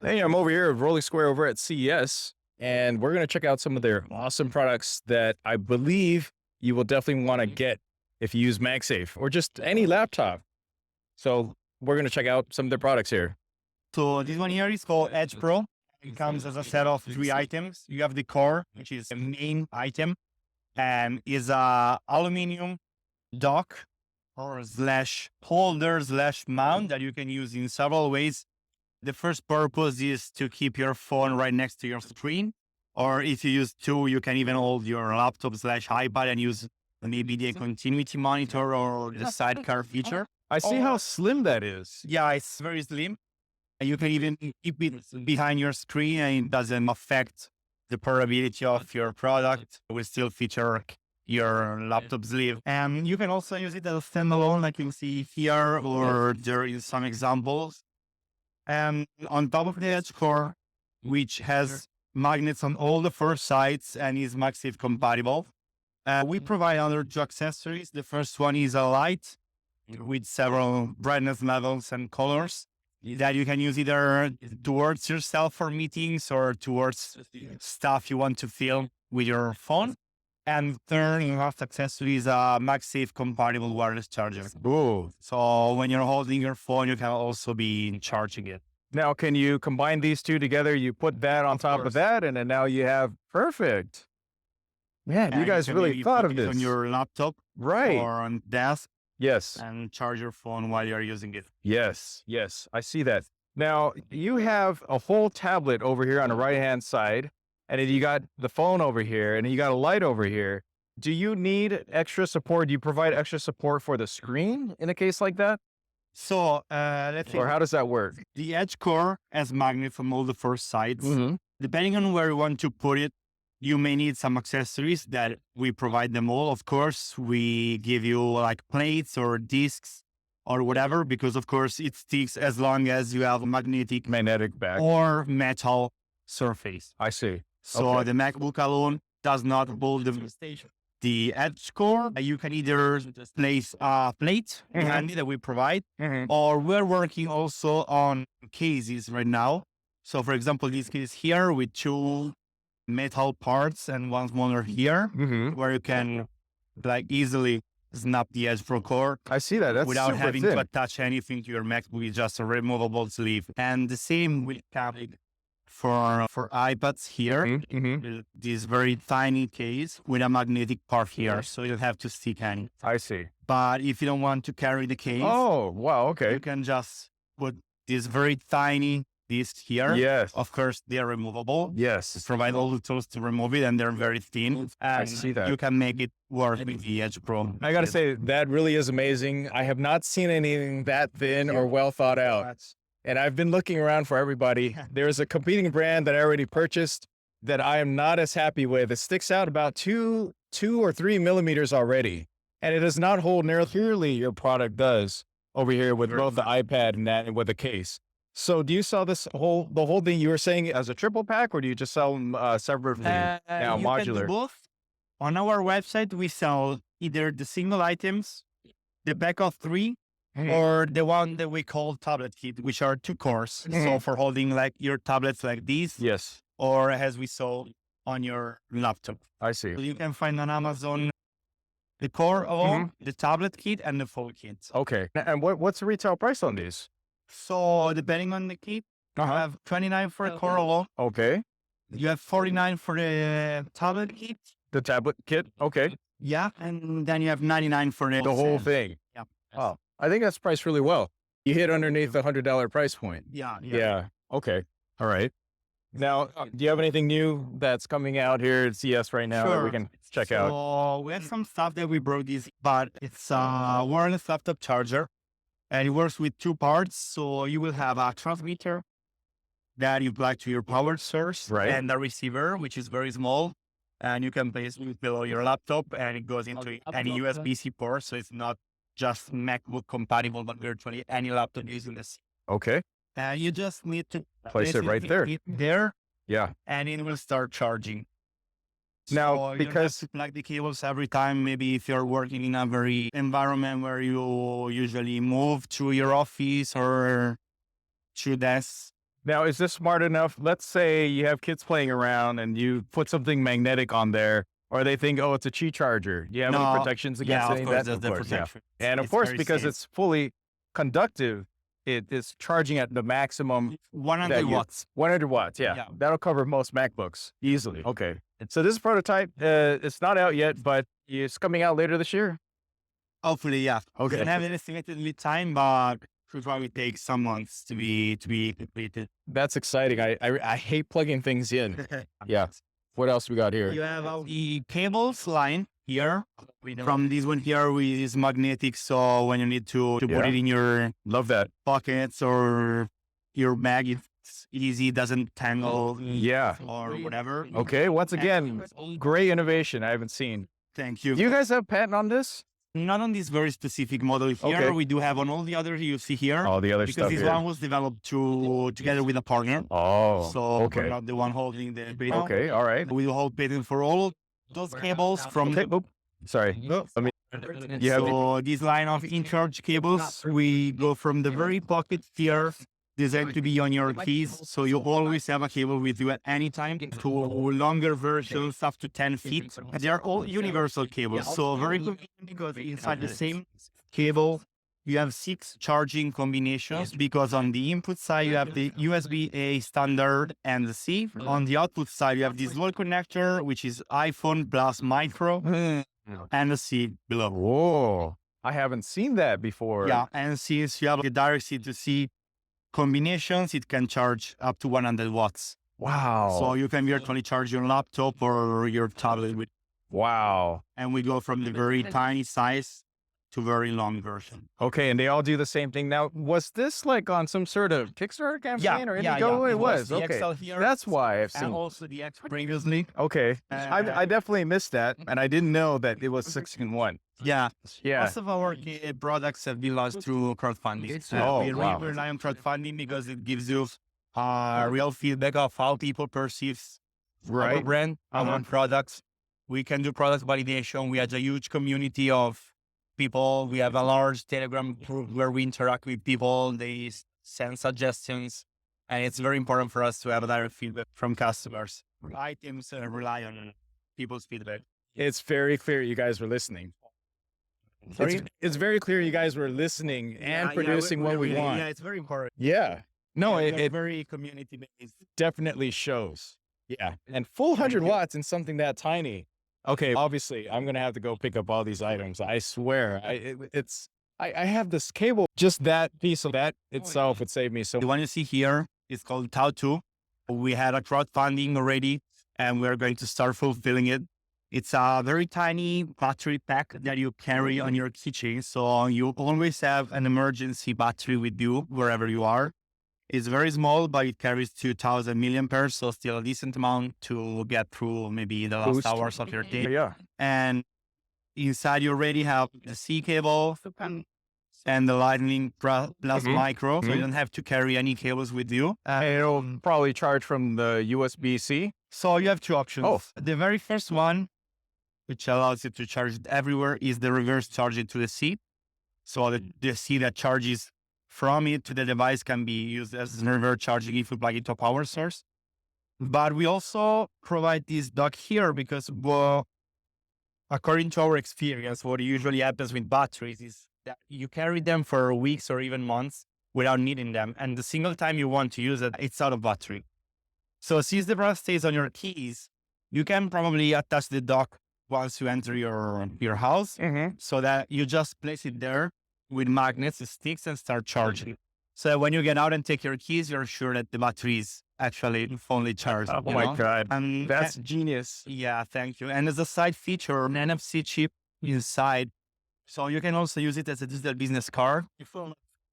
Hey, I'm over here at Rolling Square over at CES, and we're going to check out some of their awesome products that I believe you will definitely want to get if you use MagSafe or just any laptop. So we're going to check out some of their products here. So this one here is called Edge Pro. It comes as a set of 3 items. You have the core, which is the main item, and is a aluminum dock or slash holder slash mount that you can use in several ways. The first purpose is to keep your phone right next to your screen. Or if you use 2, you can even hold your laptop slash iPad and use maybe the continuity monitor or the sidecar feature. I see how slim that is. Yeah, it's very slim. You can even keep it behind your screen and it doesn't affect the portability of your product. It will still feature your laptop sleeve. And you can also use it as a standalone, like you can see here, or there is some examples. And on top of the Edge core, which has magnets on all the 4 sides and is MagSafe compatible, we provide other 2 accessories. The first one is a light with several brightness levels and colors that you can use either towards yourself for meetings or towards stuff you want to film with your phone. And third and last accessory is a MagSafe compatible wireless charger. Ooh. So when you're holding your phone, you can also be charging it. Now, can you combine these 2 together? You put that on top of that, and then now you have perfect. Man, you guys really thought of this. On your laptop, right? Or on desk. Yes. And charge your phone while you're using it. Yes. Yes. I see that. Now you have a whole tablet over here on the right-hand side, and then you got the phone over here, and you got a light over here. Do you need extra support? Do you provide extra support for the screen in a case like that? So, let's see. Or how does that work? The Edge core has magnets on all the 4 sides. Mm-hmm. Depending on where you want to put it, you may need some accessories that we provide them all. Of course, we give you like plates or discs or whatever, because of course it sticks as long as you have a magnetic back or metal surface. I see. So Okay. the MacBook alone does not hold the Edge core. You can either place a plate handy that we provide, or we're working also on cases right now. So for example, this case here with 2 metal parts and one smaller here, where you can like easily snap the Edge Pro core. I see that. That's without super having thin. to attach anything to your MacBook. It's just a removable sleeve. And the same will happen for iPads here. This very tiny case with a magnetic part here, so you'll have to stick on it. I see. But if you don't want to carry the case, oh wow, okay, you can just put this very tiny disc here. Yes. Of course, they are removable. Yes. Provide all the tools to remove it, and they're very thin. And I see that. you can make it work with the Edge Pro. I got to say, that really is amazing. I have not seen anything that thin or well thought out. And I've been looking around for everybody. There's a competing brand that I already purchased that I am not as happy with. It sticks out about 2 or 3 millimeters already. And it does not hold nearly your product does over here with both the iPad and that and with the case. So do you sell the whole thing you were saying as a triple pack, or do you just sell them separately now, you modular? can do both. On our website, we sell either the single items, the pack of 3, or the one that we call tablet kit, which are 2 cores. So for holding like your tablets like these, Yes, or as we saw on your laptop. I see. So you can find on Amazon the core alone, the tablet kit, and the full kit. Okay. And what's the retail price on these? So depending on the kit, you have $29 for a core alone. Okay. You have $49 for the tablet kit. The tablet kit. Okay. Yeah, and then you have $99 for The whole thing. Yeah. Oh, I think that's priced really well. You hit underneath the $100 price point. Yeah. Okay. All right. Now, do you have anything new that's coming out here at CES right now that we can check out? So we have some stuff that we brought this, but it's a wireless laptop charger, and it works with 2 parts. So you will have a transmitter that you plug to your power source, and a receiver, which is very small, and you can place it below your laptop, and it goes into any USB-C port. So it's not just MacBook compatible, but virtually any laptop using this. Okay. You just need to Place it right there. There, Yeah. and it will start charging. Now, So you don't because have to plug the cables every time, maybe if you're working in a very environment where you usually move to your office or to desk, Now, is this smart enough? Let's say you have kids playing around and you put something magnetic on there, or they think, oh, it's a Qi charger. Do you have any No, protections against yeah, any of of course, that? there's Of the course, yeah. protection. And of It's course, very because safe. it's fully conductive, it is charging at the maximum 100 that you- watts. 100 watts. Yeah. Yeah. That'll cover most MacBooks easily. Okay. So this prototype, it's not out yet, but it's coming out later this year. Hopefully, yeah. We Okay. don't have an estimated lead time, but should probably take some months to be completed. That's exciting. I hate plugging things in. Yeah. What else we got here? You have the cables line here. From this one here, which is magnetic. So when you need to put Yeah. it in your Love that. pockets or your bag, it's easy, doesn't tangle Yeah. or whatever. Okay. Once again, great innovation I haven't seen. Thank you. Do you guys have patent on this? Not on this very specific model here. Okay. We do have on all the others you see here. All the other because stuff this here. one was developed together with a partner. Oh. So okay. we're not the one holding the patent. Okay. All right. We hold patent for all those cables from Okay. Oop. Sorry. Let me. You have so this line of in-charge cables, we go from the very pocket here, designed to be on your keys. So you always have a cable with you at any time, to longer versions up to 10 feet. They are all universal cables. So very convenient because inside the same cable, you have 6 charging combinations, because on the input side, you have the USB-A standard and the C. On the output side, you have this dual connector, which is iPhone plus micro, and the C below. Whoa. I haven't seen that before. Yeah, and since you have the direct C to C combinations, it can charge up to 100 watts. Wow. So you can virtually charge your laptop or your tablet with. Wow. And we go from the very tiny size to very long version. Okay, and they all do the same thing. Now, was this like on some sort of Kickstarter campaign or Indiegogo? It was. The Okay. XL here, That's why I've and seen. also the X previously. Okay. I definitely missed that, and I didn't know that it was 6 in 1. Yeah. Yeah. Most of our products have been launched through crowdfunding. So Oh, we wow. really rely on crowdfunding because it gives you real feedback of how people perceive our Right. brand, our products. We can do product validation. We have a huge community of people. We have a large Telegram group where we interact with people. They send suggestions, and it's very important for us to have a direct feedback from customers. Items rely on people's feedback. It's very clear you guys were listening. It's very clear you guys were listening and producing what we want. Yeah, it's very important. Yeah. No, Yeah, it very community based. definitely shows. Yeah. And full 100 watts in something that tiny. Okay. Obviously, I'm going to have to go pick up all these items. I swear. I have this cable. Just that piece of that itself would save me so The one you see here is called Tau 2. We had a crowdfunding already, and we're going to start fulfilling it. It's a very tiny battery pack that you carry on your keychain. So you always have an emergency battery with you wherever you are. It's very small, but it carries 2000 milliamperes. So still a decent amount to get through maybe the last Boost. hours of your day. Yeah. And inside you already have the C cable and the Lightning plus micro. So you don't have to carry any cables with you. And it'll probably charge from the USB-C. So you have 2 options. Oh. The very first one, which allows you to charge it everywhere, is the reverse charging to the C. So the C that charges from it to the device can be used as reverse charging if you plug it to a power source. But we also provide this dock here because, well, according to our experience, what usually happens with batteries is that you carry them for weeks or even months without needing them. And the single time you want to use it, it's out of battery. So since the product stays on your keys, you can probably attach the dock once you enter your house, so that you just place it there with magnets, sticks, and start charging. So when you get out and take your keys, you're sure that the battery is actually fully charged. Oh you my know? God. And That's genius. yeah, thank you. And as a side feature, an NFC chip inside. So you can also use it as a digital business card.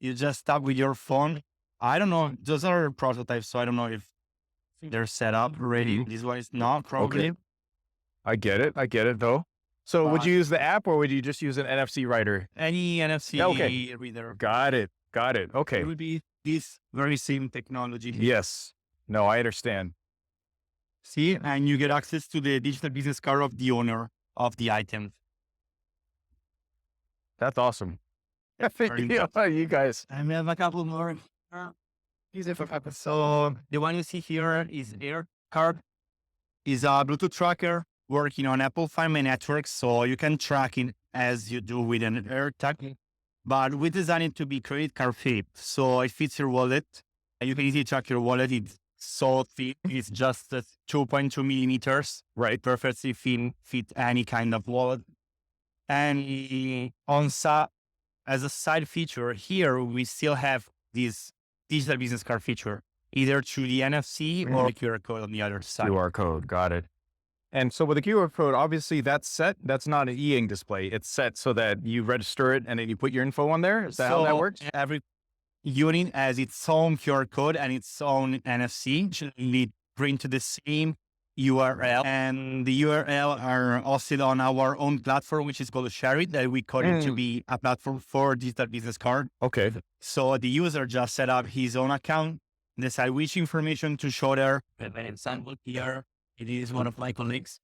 You just tap with your phone. I don't know. Those are prototypes, so I don't know if they're set up ready. This one is not, probably. Okay. I get it though. So would you use the app or would you just use an NFC writer? Any NFC Okay. reader. Got it. Okay. It would be this very same technology. Yes. No, I understand. See, and you get access to the digital business card of the owner of the item. That's awesome. Very You guys. And we have a couple more. So the one you see here is Air Card. Is a Bluetooth tracker working on Apple Find My network, so you can track it as you do with an AirTag. But we designed it to be credit card fit, so it fits your wallet, and you can easily track your wallet. It's so thin; it's just 2.2 millimeters, Right. perfectly fit any kind of wallet. And as a side feature here, we still have this digital business card feature, either through the NFC or QR code on the other side. QR code. Got it. And so with the QR code, obviously that's set. That's not an e-ink display. It's set so that you register it and then you put your info on there. Is that how that works? Every unit has its own QR code and its own NFC. Usually print to the same URL, and the URL are hosted on our own platform, which is called Share that we call it to be a platform for digital business card. Okay. So the user just set up his own account, decide which information to show there. An example here, it is one of my colleagues.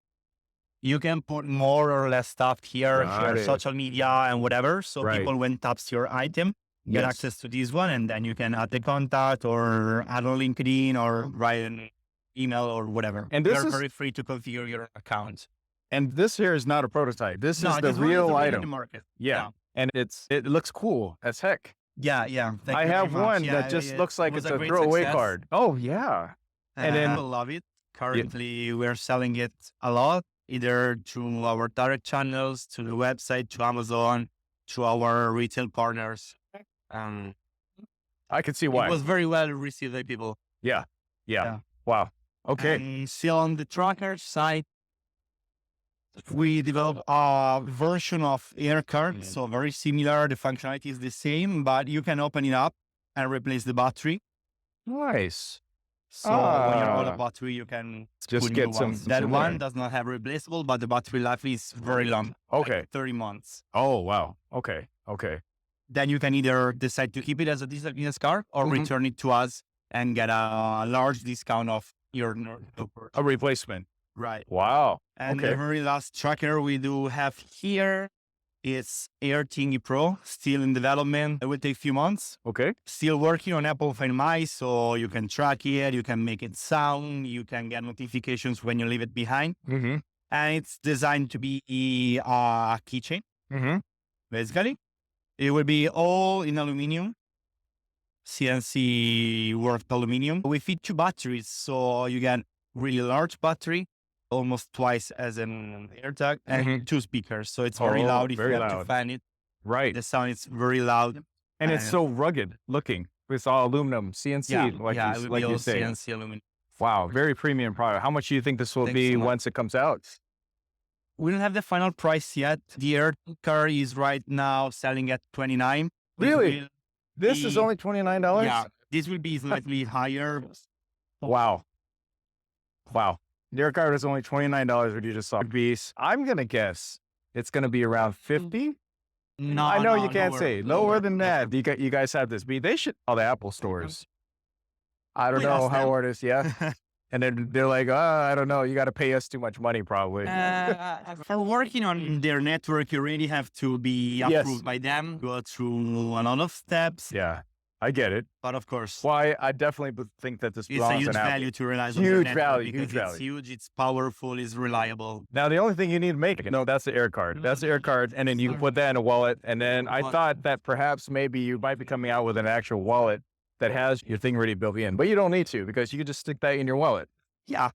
You can put more or less stuff here, share social media and whatever. So people, when taps your item, get access to this one, and then you can add the contact or add on LinkedIn or write an email or whatever. And this is very free to configure your account. And this here is not a prototype. This is the real item. Market. Yeah. And it looks cool as heck. Yeah. I have one that just looks like it's a throwaway card. Oh yeah. And then people love it. Currently, we're selling it a lot, either through our direct channels, to the website, to Amazon, to our retail partners. I can see why. It was very well received by people. Yeah. Wow. Okay. And still on the tracker side, we developed a version of AirCard. So very similar. The functionality is the same, but you can open it up and replace the battery. Nice. So when you roll a battery, you can just get some. That one does not have replaceable, but the battery life is very long. Okay. Like 30 months. Oh, wow. Okay. Then you can either decide to keep it as a digital business card or return it to us and get a large discount of your a replacement. Right. Wow. And the very last tracker we do have here is Air Thingy Pro, still in development. It will take a few months. Okay. Still working on Apple Find My, so you can track it, you can make it sound, you can get notifications when you leave it behind. And it's designed to be a keychain. Basically, it will be all in aluminum. CNC worked aluminum. We fit 2 batteries, so you get really large battery, almost twice as an AirTag, and 2 speakers. So it's very loud if you have to fan it. Right. The sound is very loud. And it's so rugged looking. It's all aluminum, CNC, like you say. CNC aluminum. Wow, very premium product. How much do you think this will be once it comes out? We don't have the final price yet. The AirCard is right now selling at $29. Really? This is only $29? Yeah, this will be slightly higher. Wow. The AirCard is only $29 what you just saw. Beast. I'm going to guess it's going to be around 50. No, I know you can't lower, say lower than that. You guys have this. They should all the Apple stores. I don't know how artists, And then they're like, I don't know. You got to pay us too much money, probably. For working on their network, you really have to be approved by them, go through a lot of steps. Yeah, I get it. But of course, why I definitely think that this belongs it's a huge in Apple. value to realize Huge on their network value, because huge it's huge, it's powerful, it's reliable. Now, the only thing you need to make it, that's the AirCard. That's the AirCard, and then you put that in a wallet. And then I thought that perhaps maybe you might be coming out with an actual wallet that has your thing already built in, but you don't need to because you can just stick that in your wallet. Yeah,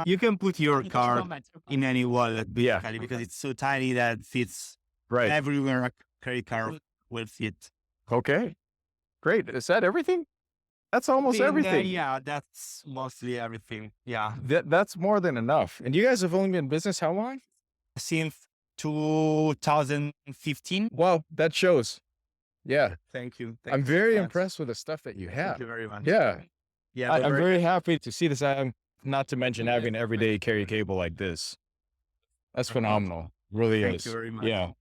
you can put your card in any wallet, because it's so tiny that it fits everywhere a credit card will fit. Okay, great. Is that everything? That's almost everything. Yeah, that's mostly everything. Yeah, that's more than enough. And you guys have only been in business how long? Since 2015. Wow, that shows. Yeah, thank you. I'm very impressed with the stuff that you have. Thank you very much. Yeah, I'm very very happy to see this. Not to mention having an everyday carry cable like this. That's phenomenal. Really is. Thank you very much. Yeah.